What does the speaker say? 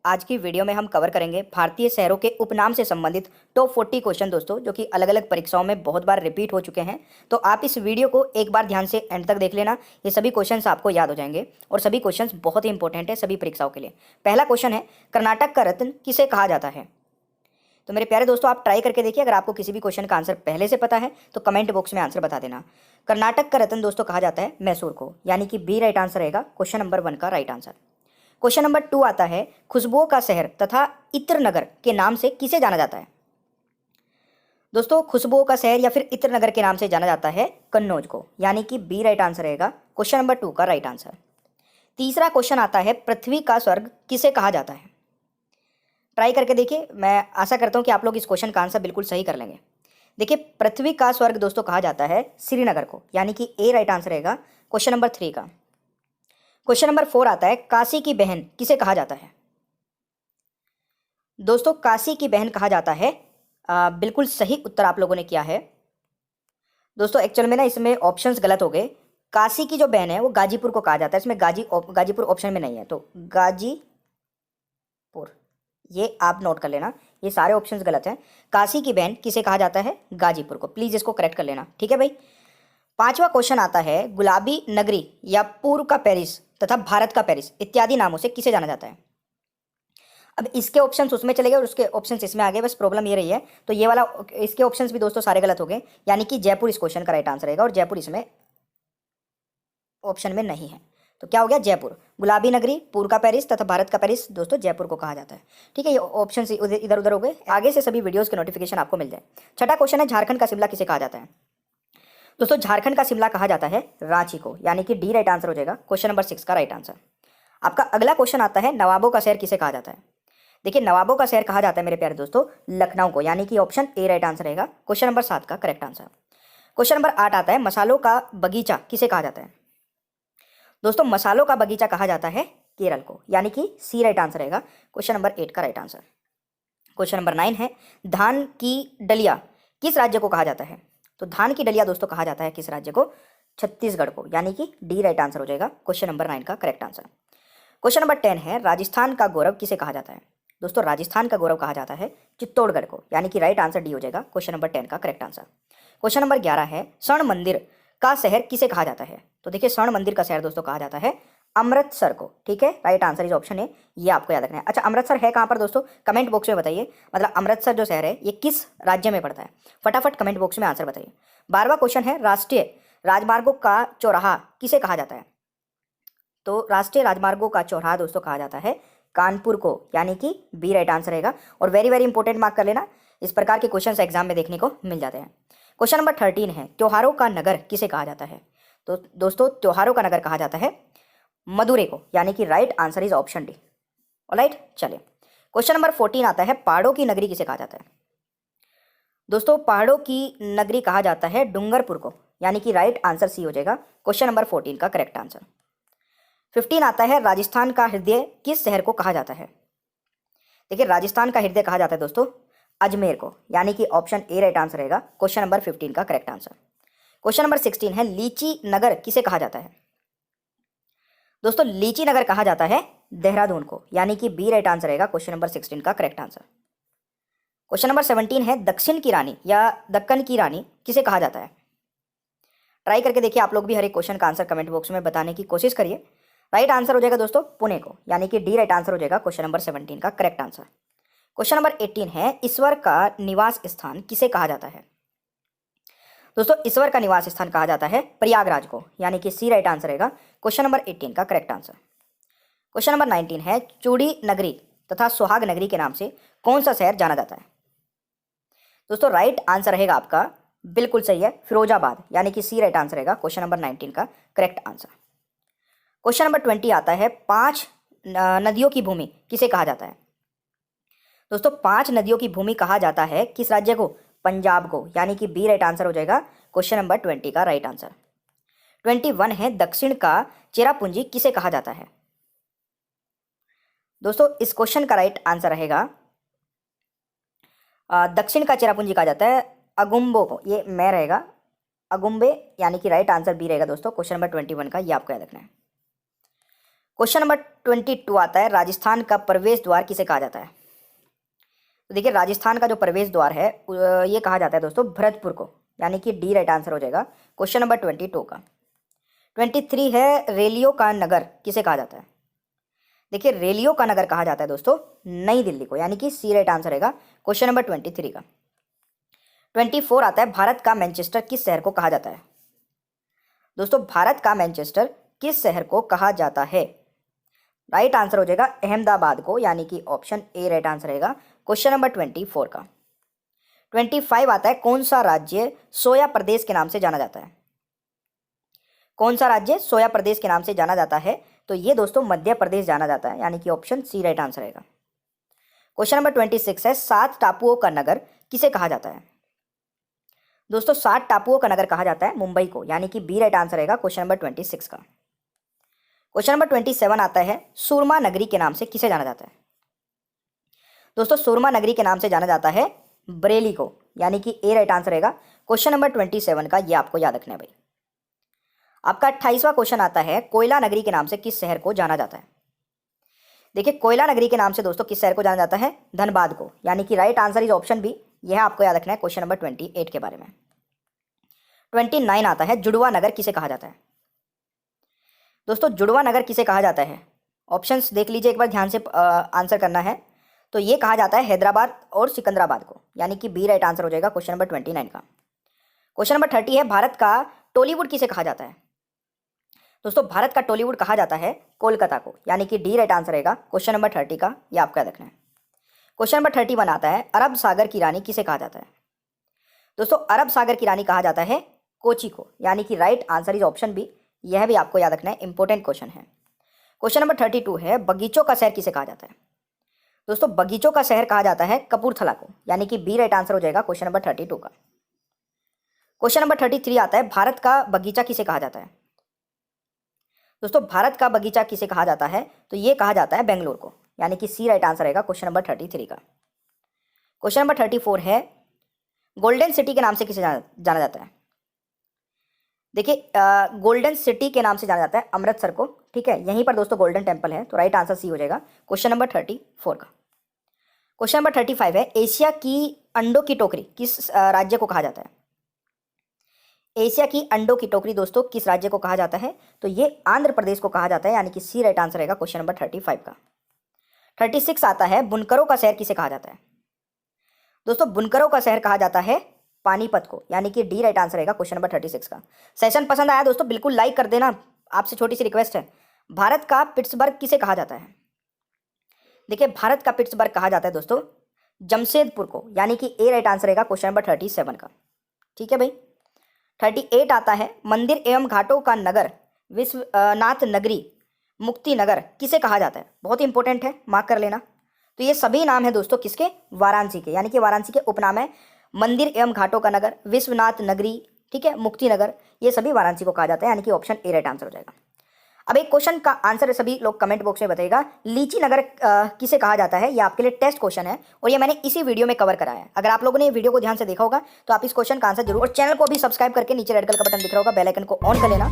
आज की वीडियो में हम कवर करेंगे भारतीय शहरों के उपनाम से संबंधित टॉप 40 क्वेश्चन दोस्तों, जो कि अलग अलग परीक्षाओं में बहुत बार रिपीट हो चुके हैं। तो आप इस वीडियो को एक बार ध्यान से एंड तक देख लेना, ये सभी क्वेश्चंस आपको याद हो जाएंगे और सभी क्वेश्चंस बहुत ही इंपॉर्टेंट है सभी परीक्षाओं के लिए। पहला क्वेश्चन है, कर्नाटक का रत्न किसे कहा जाता है? तो मेरे प्यारे दोस्तों, आप ट्राई करके देखिए। अगर आपको किसी भी क्वेश्चन का आंसर पहले से पता है तो कमेंट बॉक्स में आंसर बता देना। कर्नाटक का रत्न दोस्तों कहा जाता है मैसूर को, यानी कि बी राइट आंसर रहेगा क्वेश्चन नंबर 1 का राइट आंसर। क्वेश्चन नंबर 2 आता है, खुशबुओं का शहर तथा इत्र नगर के नाम से किसे जाना जाता है? दोस्तों, खुशबुओं का शहर या फिर इत्र नगर के नाम से जाना जाता है कन्नौज को, यानी कि बी राइट आंसर रहेगा क्वेश्चन नंबर 2 का राइट आंसर। तीसरा क्वेश्चन आता है, पृथ्वी का स्वर्ग किसे कहा जाता है? ट्राई करके देखिए, मैं आशा करता हूं कि आप लोग इस क्वेश्चन का आंसर बिल्कुल सही कर लेंगे। देखिए, पृथ्वी का स्वर्ग दोस्तों कहा जाता है श्रीनगर को, यानी कि ए राइट आंसर रहेगा क्वेश्चन नंबर 3 का। क्वेश्चन नंबर 4 आता है, काशी की बहन किसे कहा जाता है? दोस्तों, काशी की बहन कहा जाता है, बिल्कुल सही उत्तर आप लोगों ने किया है। दोस्तों, एक्चुअल में ना इसमें ऑप्शंस गलत हो गए। काशी की जो बहन है वो गाजीपुर को कहा जाता है, इसमें गाजीपुर ऑप्शन में नहीं है, तो गाजीपुर, ये आप नोट कर लेना, ये सारे ऑप्शंस गलत हैं। काशी की बहन किसे कहा जाता है? गाजीपुर को। प्लीज़ इसको करेक्ट कर लेना, ठीक है भाई। पांचवा क्वेश्चन आता है, गुलाबी नगरी या पूर्व का पेरिस तथा भारत का पेरिस इत्यादि नामों से किसे जाना जाता है? अब इसके ऑप्शंस उसमें चले गए और उसके ऑप्शंस इसमें आ गए, बस प्रॉब्लम ये रही है। तो ये वाला, इसके ऑप्शंस भी दोस्तों सारे गलत हो गए, यानी कि जयपुर इस क्वेश्चन का राइट आंसर रहेगा और जयपुर इसमें ऑप्शन में नहीं है। तो क्या हो गया? जयपुर। गुलाबी नगरी, पूर्व का पेरिस तथा भारत का पेरिस दोस्तों जयपुर को कहा जाता है, ठीक है। ये ऑप्शन इधर उधर हो गए, आगे से सभी वीडियोज़ के नोटिफिकेशन आपको मिल जाए। छठा क्वेश्चन है, झारखंड का शिमला किसे कहा जाता है? दोस्तों, झारखंड का शिमला कहा जाता है रांची को, यानी कि डी राइट आंसर हो जाएगा क्वेश्चन नंबर 6 का राइट आंसर। आपका अगला क्वेश्चन आता है, नवाबों का शहर किसे कहा जाता है? देखिए, नवाबों का शहर कहा जाता है मेरे प्यारे दोस्तों लखनऊ को, यानी कि ऑप्शन ए राइट आंसर रहेगा क्वेश्चन नंबर 7 का करेक्ट आंसर। क्वेश्चन नंबर 8 आता है, मसालों का बगीचा किसे कहा जाता है? दोस्तों, मसालों का बगीचा कहा जाता है केरल को, यानी कि सी राइट आंसर रहेगा क्वेश्चन नंबर 8 का राइट आंसर। क्वेश्चन नंबर 9 है, धान की डलिया किस राज्य को कहा जाता है? तो धान की डलिया दोस्तों कहा जाता है किस राज्य को? छत्तीसगढ़ को, यानी कि डी राइट आंसर हो जाएगा क्वेश्चन नंबर 9 का करेक्ट आंसर। क्वेश्चन नंबर 10 है, राजस्थान का गौरव किसे कहा जाता है? दोस्तों, राजस्थान का गौरव कहा जाता है चित्तौड़गढ़ को, यानी कि राइट आंसर डी हो जाएगा क्वेश्चन नंबर 10 का करेक्ट आंसर। क्वेश्चन नंबर 11 है, स्वर्ण मंदिर का शहर किसे कहा जाता है? तो देखिए, स्वर्ण मंदिर का शहर दोस्तों कहा जाता है अमृतसर को, ठीक है। राइट आंसर इस ऑप्शन है, ये आपको याद रखना है। अच्छा, अमृतसर है कहाँ पर दोस्तों? कमेंट बॉक्स में बताइए, मतलब अमृतसर जो शहर है ये किस राज्य में पड़ता है? फटाफट कमेंट बॉक्स में आंसर बताइए। 12वां क्वेश्चन है, राष्ट्रीय राजमार्गों का चौराहा किसे कहा जाता है? तो राष्ट्रीय राजमार्गों का चौराहा दोस्तों कहा जाता है कानपुर को, यानी कि बी राइट आंसर रहेगा। और वेरी वेरी इंपॉर्टेंट मार्क कर लेना, इस प्रकार के क्वेश्चन एग्जाम में देखने को मिल जाते हैं। क्वेश्चन नंबर 13 है, त्योहारों का नगर किसे कहा जाता है? तो दोस्तों, त्योहारों का नगर कहा जाता है मदुरै को, यानी कि right answer is option D. Alright, चलिए। क्वेश्चन नंबर 14 आता है, पहाड़ों की नगरी किसे कहा जाता है? दोस्तों, पहाड़ों की नगरी कहा जाता है डूंगरपुर को, यानी कि राइट आंसर सी हो जाएगा क्वेश्चन नंबर 14 का करेक्ट आंसर। 15 आता है, राजस्थान का हृदय किस शहर को कहा जाता है? देखिए, राजस्थान का हृदय कहा जाता है दोस्तों अजमेर को, यानी कि ऑप्शन ए राइट आंसर रहेगा क्वेश्चन नंबर 15 का करेक्ट आंसर। क्वेश्चन नंबर 16 है, लीची नगर किसे कहा जाता है? दोस्तों, लीची नगर कहा जाता है देहरादून को, यानी कि बी राइट आंसर रहेगा क्वेश्चन नंबर 16 का करेक्ट आंसर। क्वेश्चन नंबर 17 है, दक्षिण की रानी या दक्कन की रानी किसे कहा जाता है? ट्राई करके देखिए, आप लोग भी हर एक क्वेश्चन का आंसर कमेंट बॉक्स में बताने की कोशिश करिए। राइट आंसर हो जाएगा दोस्तों पुणे को, यानी कि डी राइट आंसर हो जाएगा क्वेश्चन नंबर 17 का करेक्ट आंसर। क्वेश्चन नंबर 18 है, ईश्वर का निवास स्थान किसे कहा जाता है? दोस्तों, ईश्वर का निवास स्थान कहा जाता है प्रयागराज को, यानी कि सी राइट आंसर रहेगा क्वेश्चन नंबर 18 का करेक्ट आंसर। क्वेश्चन नंबर 19 है, चूड़ी नगरी तथा सुहाग नगरी के नाम से कौन सा शहर जाना जाता है? दोस्तों, राइट आंसर रहेगा आपका, बिल्कुल सही है, फिरोजाबाद, यानी कि सी राइट आंसर रहेगा क्वेश्चन नंबर 19 का करेक्ट आंसर। क्वेश्चन नंबर 20 आता है, 5 नदियों की भूमि किसे कहा जाता है? दोस्तों, 5 नदियों की भूमि कहा जाता है किस राज्य को? पंजाब को, यानी कि बी राइट आंसर हो जाएगा क्वेश्चन नंबर 20 का राइट आंसर। 21 है, दक्षिण का चेरापूंजी किसे कहा जाता है? दोस्तों, इस क्वेश्चन का राइट आंसर रहेगा, दक्षिण का चेरापूंजी कहा जाता है अगुम्बो को, ये मैं रहेगा अगुम्बे, यानी कि राइट आंसर बी रहेगा दोस्तों क्वेश्चन नंबर 21 का, ये आपको याद रखना है। क्वेश्चन नंबर 22 आता है, राजस्थान का प्रवेश द्वार किसे कहा जाता है? तो देखिए राजस्थान का जो प्रवेश द्वार है ये कहा जाता है दोस्तों भरतपुर को, यानी कि डी राइट आंसर हो जाएगा क्वेश्चन नंबर 22 का। 23 है, रेलियो का नगर किसे कहा जाता है? देखिए रेलियो का नगर कहा जाता है दोस्तों नई दिल्ली को, यानी कि सी राइट आंसर रहेगा क्वेश्चन नंबर 23 का। 24 आता है, भारत का मैनचेस्टर किस शहर को कहा जाता है? दोस्तों भारत का मैनचेस्टर किस शहर को कहा जाता है? राइट आंसर हो जाएगा अहमदाबाद को, यानी कि ऑप्शन ए राइट आंसर रहेगा क्वेश्चन नंबर 24 का। 25 आता है, कौन सा राज्य सोया प्रदेश के नाम से जाना जाता है? कौन सा राज्य सोया प्रदेश के नाम से जाना जाता है? तो ये दोस्तों मध्य प्रदेश जाना जाता है, यानी कि ऑप्शन सी राइट आंसर रहेगा। क्वेश्चन नंबर 26 है, 7 टापुओं का नगर किसे कहा जाता है? दोस्तों 7 टापुओं का नगर कहा जाता है मुंबई को, यानी कि बी राइट आंसर रहेगा क्वेश्चन नंबर 26 का। क्वेश्चन नंबर 27 आता है, सुरमा नगरी के नाम से किसे जाना जाता है? दोस्तों सुरमा नगरी के नाम से जाना जाता है बरेली को, यानी कि ए राइट आंसर रहेगा क्वेश्चन नंबर 27 का। ये आपको याद रखना है भाई। आपका 28वां क्वेश्चन आता है, कोयला नगरी के नाम से किस शहर को जाना जाता है? देखिए कोयला नगरी के नाम से दोस्तों किस शहर को जाना जाता है? धनबाद को, यानी कि right answer is option B. यह आपको याद रखना है क्वेश्चन नंबर 28 के बारे में। 29 आता है, जुड़वा नगर किसे कहा जाता है? दोस्तों जुड़वा नगर किसे कहा जाता है? ऑप्शंस देख लीजिए एक बार ध्यान से, आंसर करना है। तो ये कहा जाता है हैदराबाद और सिकंदराबाद को, यानी कि बी राइट आंसर हो जाएगा क्वेश्चन नंबर 29 का। क्वेश्चन नंबर 30 है, भारत का टॉलीवुड किसे कहा जाता है? दोस्तों भारत का टॉलीवुड कहा जाता है कोलकाता को, यानी कि डी राइट आंसर रहेगा क्वेश्चन नंबर 30 का। ये आपको याद रखना है। क्वेश्चन नंबर 31 आता है, अरब सागर की रानी किसे कहा जाता है? दोस्तों अरब सागर की रानी कहा जाता है कोची को, यानी कि right answer is option B. यह भी आपको याद रखना है, इंपॉर्टेंट क्वेश्चन है। क्वेश्चन नंबर 32 है, बगीचों का शहर किसे कहा जाता है? दोस्तों बगीचों का शहर कहा जाता है कपूरथला को, यानी कि बी राइट आंसर हो जाएगा क्वेश्चन नंबर 32 का। क्वेश्चन नंबर 33 आता है, भारत का बगीचा किसे कहा जाता है? दोस्तों भारत का बगीचा किसे कहा जाता है? तो ये कहा जाता है बेंगलोर को, यानी कि सी राइट आंसर रहेगा क्वेश्चन नंबर 33 का। क्वेश्चन नंबर 34 है, गोल्डन सिटी के नाम से किसे जाना जाता है? देखिए गोल्डन सिटी के नाम से जाना जाता है अमृतसर को, ठीक है। यहीं पर दोस्तों गोल्डन टेम्पल है, तो राइट आंसर सी हो जाएगा क्वेश्चन नंबर 34 का। क्वेश्चन नंबर 35 है, एशिया की अंडों की टोकरी किस राज्य को कहा जाता है? एशिया की अंडों की टोकरी दोस्तों किस राज्य को कहा जाता है? तो ये आंध्र प्रदेश को कहा जाता है, यानी कि सी राइट आंसर रहेगा क्वेश्चन नंबर 35 का। 36 आता है, बुनकरों का शहर किसे कहा जाता है? दोस्तों बुनकरों का शहर कहा जाता है पानीपत को, यानी कि डी राइट आंसर रहेगा क्वेश्चन नंबर 36 का। सेशन पसंद आया दोस्तों बिल्कुल लाइक कर देना, आपसे छोटी सी रिक्वेस्ट है। भारत का पिट्सबर्ग किसे कहा जाता है? देखिए भारत का पिट्सबर्ग कहा जाता है दोस्तों जमशेदपुर को, यानी कि ए राइट आंसर रहेगा क्वेश्चन नंबर 37 का। ठीक है भाई। 38 आता है, मंदिर एवं घाटों का नगर विश्वनाथ नगरी मुक्ति नगर किसे कहा जाता है? बहुत इंपॉर्टेंट है, मार्क कर लेना। तो ये सभी नाम है दोस्तों किसके? वाराणसी के, यानी कि वाराणसी के उपनाम है मंदिर एवं घाटों का नगर, विश्वनाथ नगरी, ठीक है, मुक्ति नगर, ये सभी वाराणसी को कहा जाता है, यानी कि ऑप्शन ए राइट आंसर हो जाएगा। अब एक क्वेश्चन का आंसर सभी लोग कमेंट बॉक्स में बताइएगा, लीची नगर किसे कहा जाता है? ये आपके लिए टेस्ट क्वेश्चन है और ये मैंने इसी वीडियो में कवर कराया है। अगर आप लोगों ने ये वीडियो को ध्यान से देखा होगा तो आप इस क्वेश्चन का आंसर जरूर, और चैनल को भी सब्सक्राइब करके नीचे रेड कलर का बटन दिख रहा होगा, बेल आइकन को ऑन कर लेना।